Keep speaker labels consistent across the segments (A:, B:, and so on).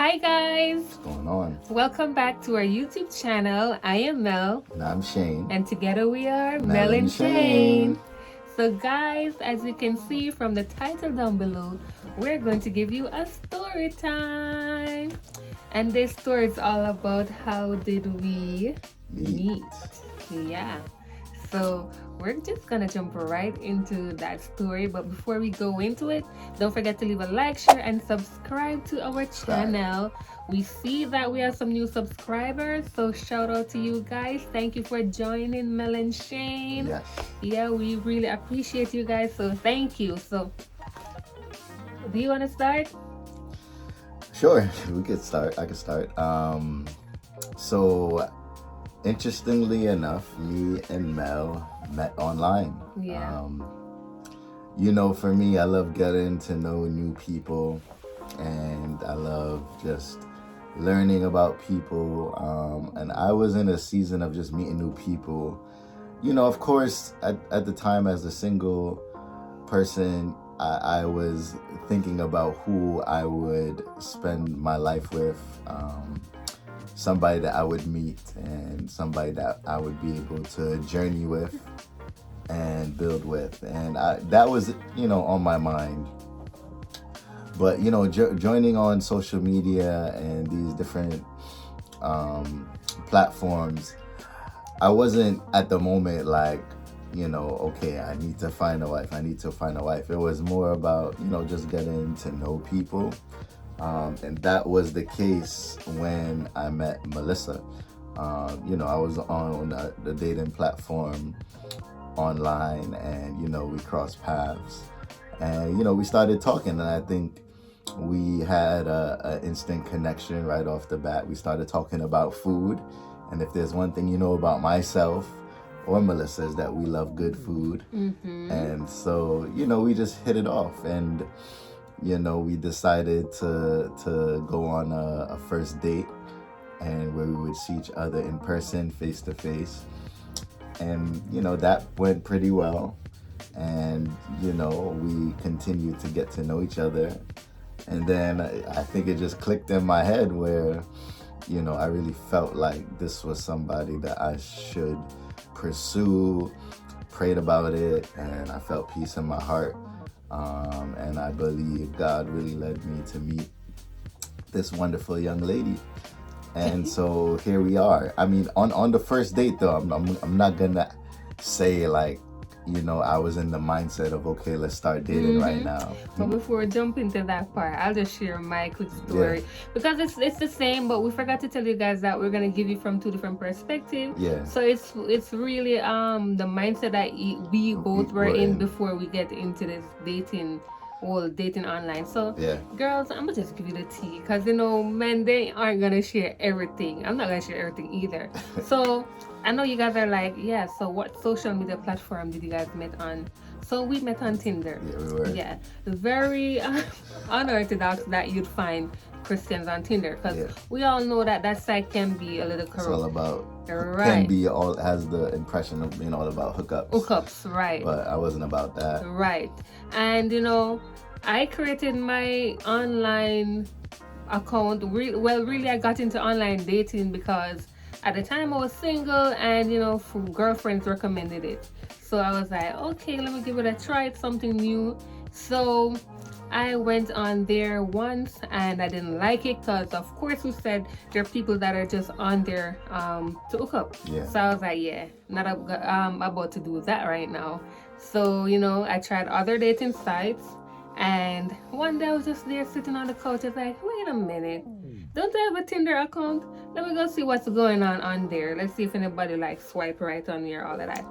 A: Hi guys!
B: What's going on?
A: Welcome back to our YouTube channel. I am Mel.
B: And I'm Shane.
A: And together we are Mel and Shane. So guys, as you can see from the title down below, we're going to give you a story time. And this story is all about how did we meet. Yeah. So we're just gonna jump right into that story, but before we go into it, don't forget to leave a like, share, and subscribe to our channel. We see that we have some new subscribers, so shout out to you guys. Thank you for joining Mel and Shane.
B: Yes.
A: Yeah, we really appreciate you guys, so thank you. So do you want to start?
B: Sure, we could start. I could start. So interestingly enough, me and Mel met online.
A: Yeah.
B: For me, I love getting to know new people, and I love just learning about people. And I was in a season of just meeting new people. Of course, at the time as a single person, I was thinking about who I would spend my life with. Somebody that I would meet and somebody that I would be able to journey with and build with. And that was, on my mind. But, joining on social media and these different platforms, I wasn't at the moment like, okay, I need to find a wife. It was more about, just getting to know people. And that was the case when I met Melissa. I was on the dating platform online, and we crossed paths, and we started talking, and I think we had a instant connection right off the bat. We started talking about food, and if there's one thing about myself or Melissa is that we love good food. And so we just hit it off, and we decided to go on a first date, and where we would see each other in person, face to face. And, that went pretty well. And, we continued to get to know each other. And then I think it just clicked in my head where, I really felt like this was somebody that I should pursue, prayed about it, and I felt peace in my heart. And I believe God really led me to meet this wonderful young lady. And so here we are. I mean, on the first date though, I'm not gonna say like, I was in the mindset of, okay, let's start dating right now.
A: But before we jump into that part, I'll just share my quick story. Because it's the same, but we forgot to tell you guys that we're gonna give you from two different perspectives.
B: Yeah.
A: So it's really the mindset that we both were in before we get into this dating online. So girls, I'm gonna just give you the tea, because men, they aren't gonna share everything. I'm not gonna share everything either. So I know you guys are like, yeah, so what social media platform did you guys meet on? So we met on Tinder.
B: Yeah, we were.
A: Yeah, very unorthodox that you'd find Christians on Tinder, because we all know that site can be a little corrupt.
B: It's all about has the impression of being all about hookups,
A: right?
B: But I wasn't about that,
A: right? And I created my online account. Really, I got into online dating because at the time I was single, and girlfriends recommended it. So I was like, okay, let me give it a try. It's something new. So I went on there once, and I didn't like it, because of course we said there are people that are just on there to hook up.
B: Yeah.
A: So I was like, yeah, not about to do that right now. So I tried other dating sites, and one day I was just there sitting on the couch. I was like, wait a minute, don't I have a Tinder account? Let me go see what's going on there. Let's see if anybody like swipe right on me or all of that.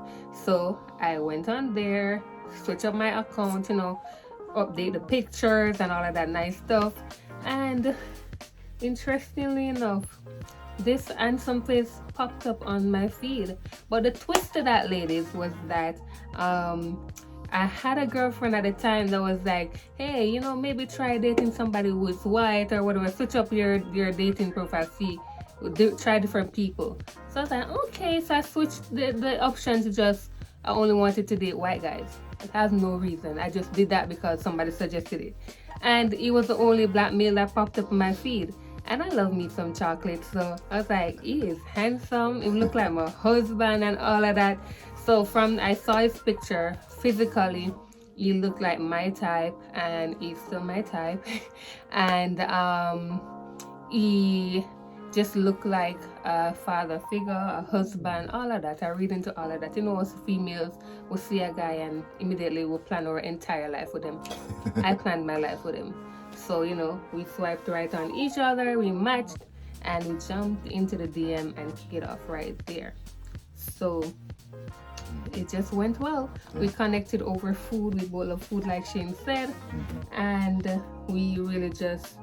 A: So I went on there, switch up my account, update the pictures and all of that nice stuff. And interestingly enough, this handsome face popped up on my feed. But the twist to that, ladies, was that I had a girlfriend at the time that was like, hey, maybe try dating somebody who's white or whatever. Switch up your dating profile, try different people. So I was like, okay. So I switched the option to just, I only wanted to date white guys. It has no reason. I just did that because somebody suggested it. And it was the only black male that popped up in my feed. And I love me some chocolate. So I was like, he is handsome. He looked like my husband and all of that. So from I saw his picture physically, he looked like my type, and he's still my type. And he just looked like a father figure, a husband, all of that. I read into all of that. You know, us females will see a guy and immediately will plan our entire life with him. I planned my life with him. So, you know, we swiped right on each other, we matched, and we jumped into the DM and kicked it off right there. So it just went well. We connected over food. We both love food, like Shane said, and we really just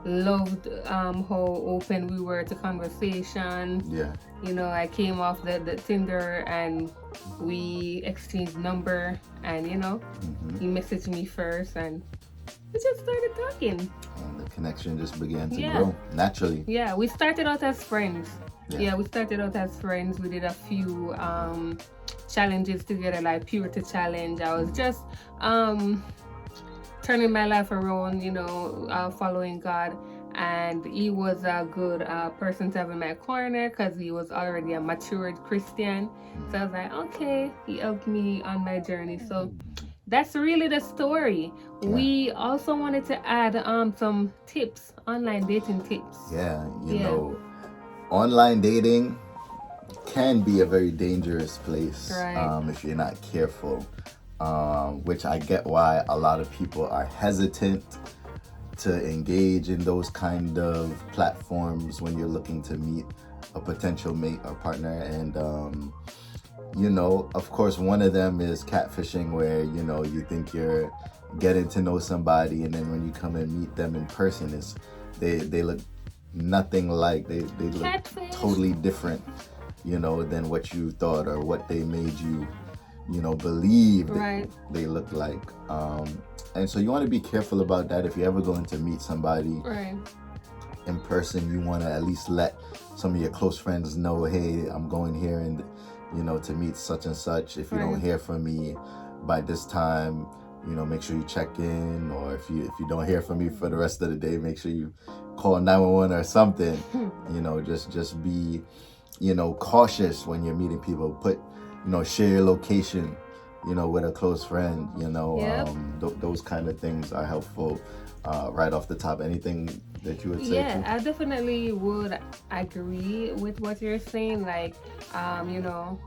A: loved how open we were to conversation.
B: Yeah.
A: You know, I came off the Tinder and we exchanged number, and you know, he messaged me first and we just started talking.
B: And the connection just began to grow naturally.
A: Yeah, we started out as friends.
B: Yeah.
A: We started out as friends. We did a few challenges together, like Purity Challenge. I was just turning my life around, you know, following God. And he was a good person to have in my corner because he was already a matured Christian. So I was like, okay, he helped me on my journey. So that's really the story.
B: Yeah.
A: We also wanted to add some tips, online dating tips.
B: Yeah, you know, online dating can be a very dangerous place if you're not careful. Which I get why a lot of people are hesitant to engage in those kind of platforms when you're looking to meet a potential mate or partner. And you know, of course, one of them is catfishing, where you know you think you're getting to know somebody, and then when you come and meet them in person, it's they look nothing like, they look
A: Catfish.
B: totally different, you know, than what you thought or what they made you, you know, believe they look like. And so you want to be careful about that. If you're ever going to meet somebody in person, you want to at least let some of your close friends know, hey, I'm going here and, you know, to meet such and such. If you don't hear from me by this time, you know, make sure you check in. Or if you don't hear from me for the rest of the day, make sure you call 911 or something. You know, just be, you know, cautious when you're meeting people. Put, you know, share your location, you know, with a close friend, you know. Those kind of things are helpful right off the top. Anything that you would say?
A: Yeah, I definitely would agree with what you're saying. Like, you know,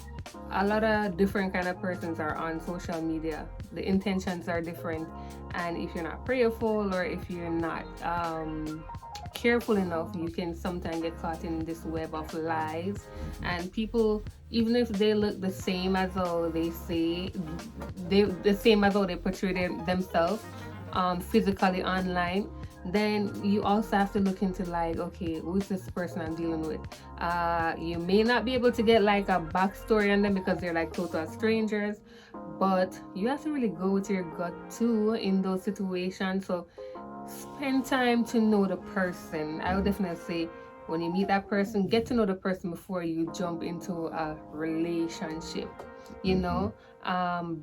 A: a lot of different kind of persons are on social media. The intentions are different, and if you're not prayerful or if you're not careful enough, you can sometimes get caught in this web of lies. And people, even if they look the same as how they say, the same as how they portray themselves physically online, then you also have to look into, like, okay, who's this person I'm dealing with? You may not be able to get like a backstory on them because they're like total strangers, but you have to really go with your gut too in those situations. So spend time to know the person. I would definitely say, when you meet that person, get to know the person before you jump into a relationship. You know,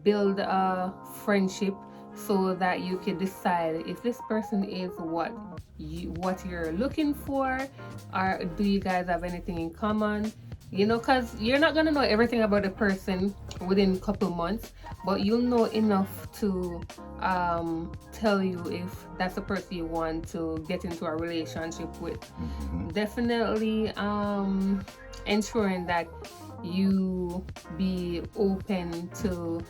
A: build a friendship so that you can decide if this person is what you're looking for, or do you guys have anything in common. You know, because you're not going to know everything about the person within a couple months, but you'll know enough to tell you if that's the person you want to get into a relationship with. Definitely ensuring that you be open to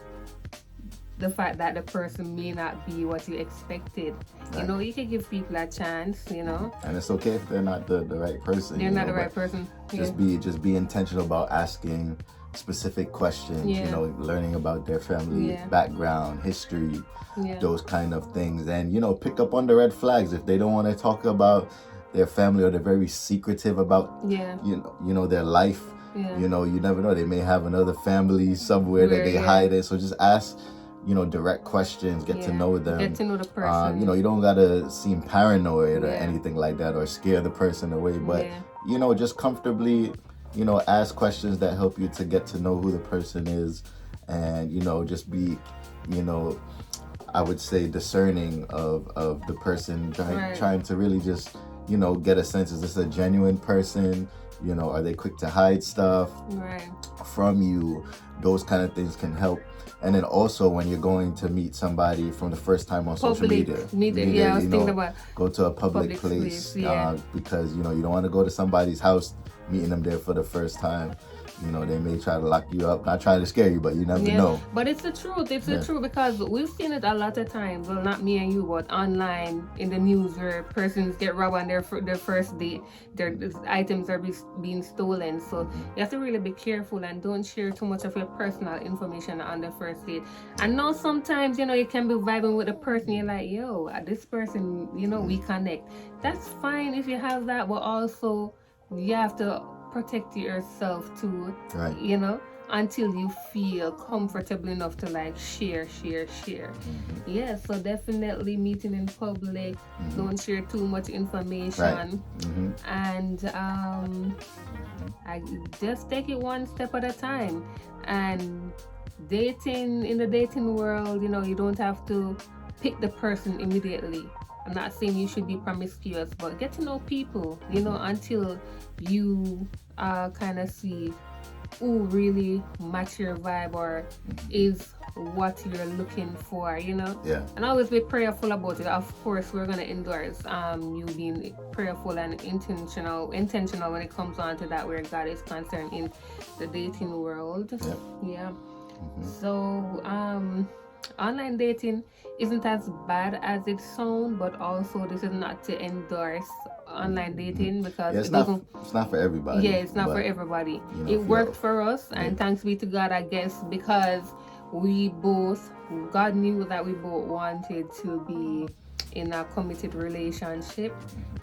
A: the fact that the person may not be what you expected. You know, you can give people a chance, you know. And
B: it's okay if they're not the right person.
A: They're not the right person.
B: Just be intentional about asking specific questions, you know, learning about their family background, history, those kind of things. And, you know, pick up on the red flags. If they don't want to talk about their family, or they're very secretive about you know their life, you know, you never know. They may have another family somewhere that they hide it. So just ask, you know, direct questions, get to know them.
A: Get to know the person.
B: You know, you don't gotta seem paranoid or anything like that, or scare the person away, but you know, just comfortably, you know, ask questions that help you to get to know who the person is. And, you know, just be, you know, I would say discerning of the person, trying to really just get a sense, is this a genuine person? Are they quick to hide stuff
A: Right.
B: from you? Those kind of things can help. And then also when you're going to meet somebody from the first time on social media,
A: Yeah, I was thinking about
B: go to a public
A: place,
B: place,
A: yeah.
B: because you don't want to go to somebody's house, meeting them there for the first time. They may try to lock you up, not trying to scare you, but you never know.
A: But it's the truth. It's the truth, because we've seen it a lot of times. Well, not me and you, but online in the news, where persons get robbed on their first date, their items are being stolen. So you have to really be careful and don't share too much of your personal information on the first date. I know sometimes you can be vibing with a person. You're like, yo, this person, we connect. That's fine if you have that, but also you have to protect yourself too,
B: right?
A: Until you feel comfortable enough to like share. Yeah, so definitely meeting in public, don't share too much information, and I just take it one step at a time. And in the dating world, you don't have to pick the person immediately. I'm not saying you should be promiscuous, but get to know people, until you kind of see who really match your vibe or is what you're looking for,
B: Yeah.
A: And always be prayerful about it. Of course, we're gonna endorse you being prayerful and intentional when it comes on to that, where God is concerned in the dating world. Yeah. So online dating isn't as bad as it sounds, but also this is not to endorse online dating, because
B: it's not for everybody.
A: Yeah, it's not for everybody. It worked for us, and thanks be to God, I guess, because God knew that we both wanted to be in a committed relationship,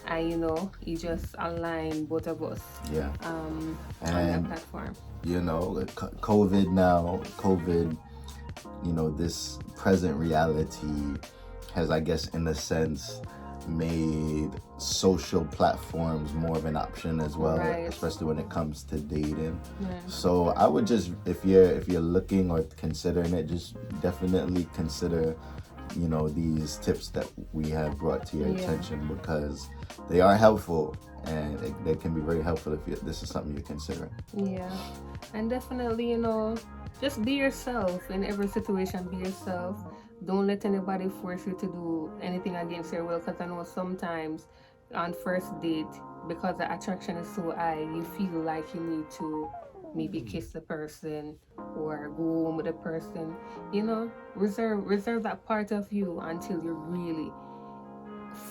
A: and He just aligned both of us.
B: Yeah.
A: On
B: and
A: that platform.
B: COVID, this present reality has, I guess, in a sense, made social platforms more of an option as well,
A: right,
B: especially when it comes to dating.
A: Yeah.
B: So I would just, if you're looking or considering it, just definitely consider these tips that we have brought to your attention, because they are helpful, and they can be very helpful if this is something you're considering.
A: Yeah, and definitely, just be yourself in every situation. Be yourself. Don't let anybody force you to do anything against your will, because I know sometimes on first date, because the attraction is so high, you feel like you need to maybe kiss the person or go home with the person. Reserve that part of you until you really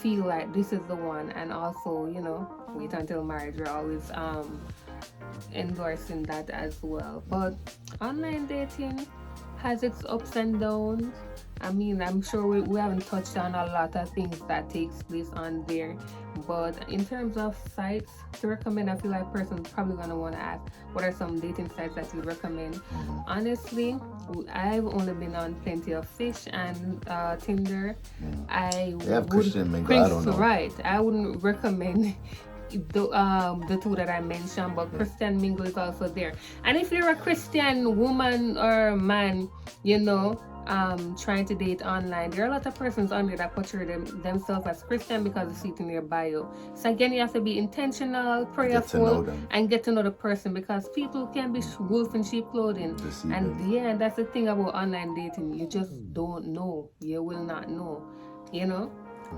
A: feel like this is the one. And also, wait until marriage. You're always endorsing that as well. But online dating has its ups and downs. I mean, I'm sure we haven't touched on a lot of things that takes place on there, but in terms of sites to recommend, I feel like a person's probably gonna want to ask, what are some dating sites that you recommend? Honestly, I've only been on Plenty of Fish and Tinder.
B: They have Christian Mingle. I don't know.
A: Right, I wouldn't recommend the two that I mentioned, but Christian Mingle is also there. And if you're a Christian woman or man, trying to date online, there are a lot of persons on there that portray themselves as Christian because you see it in their bio. So again, you have to be intentional, prayerful, and get to know the person, because people can be wolf in sheep clothing. And that's the thing about online dating. You just don't know. You will not know.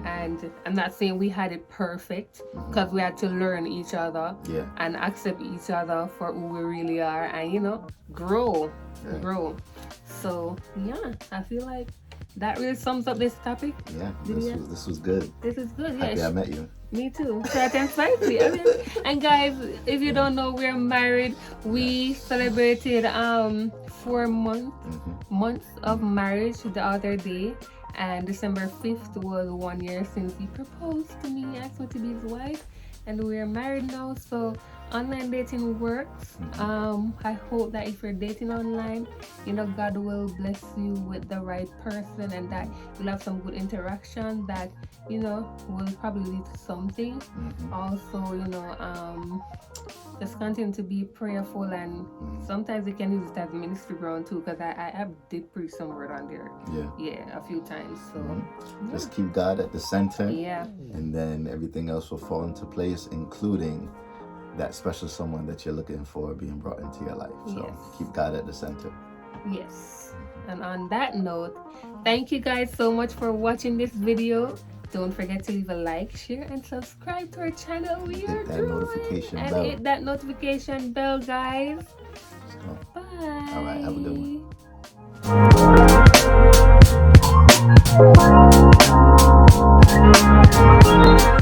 A: And I'm not saying we had it perfect, because we had to learn each other and accept each other for who we really are, and grow. So I feel like that really sums up this topic.
B: This was good.
A: This is good.
B: Happy I met you.
A: Me too. Short and spicy. And guys, if you don't know, we're married. We celebrated 4 months of marriage the other day. And December 5th was 1 year since he proposed to me, asked me to be his wife, and we're married now. So online dating works. I hope that if you're dating online, God will bless you with the right person, and that you'll have some good interaction that will probably lead to something. Also, just continue to be prayerful, and sometimes you can use it as ministry ground too, because I did preach some word on there. Yeah, a few times. So
B: just keep God at the center.
A: Yeah.
B: And then everything else will fall into place, including that special someone that you're looking for being brought into your life. So keep God at the center.
A: Yes. And on that note, thank you guys so much for watching this video. Don't forget to leave a like, share, and subscribe to our channel. We are
B: that notification
A: and
B: bell.
A: hit that notification bell, guys. Bye.
B: All right, have a good one.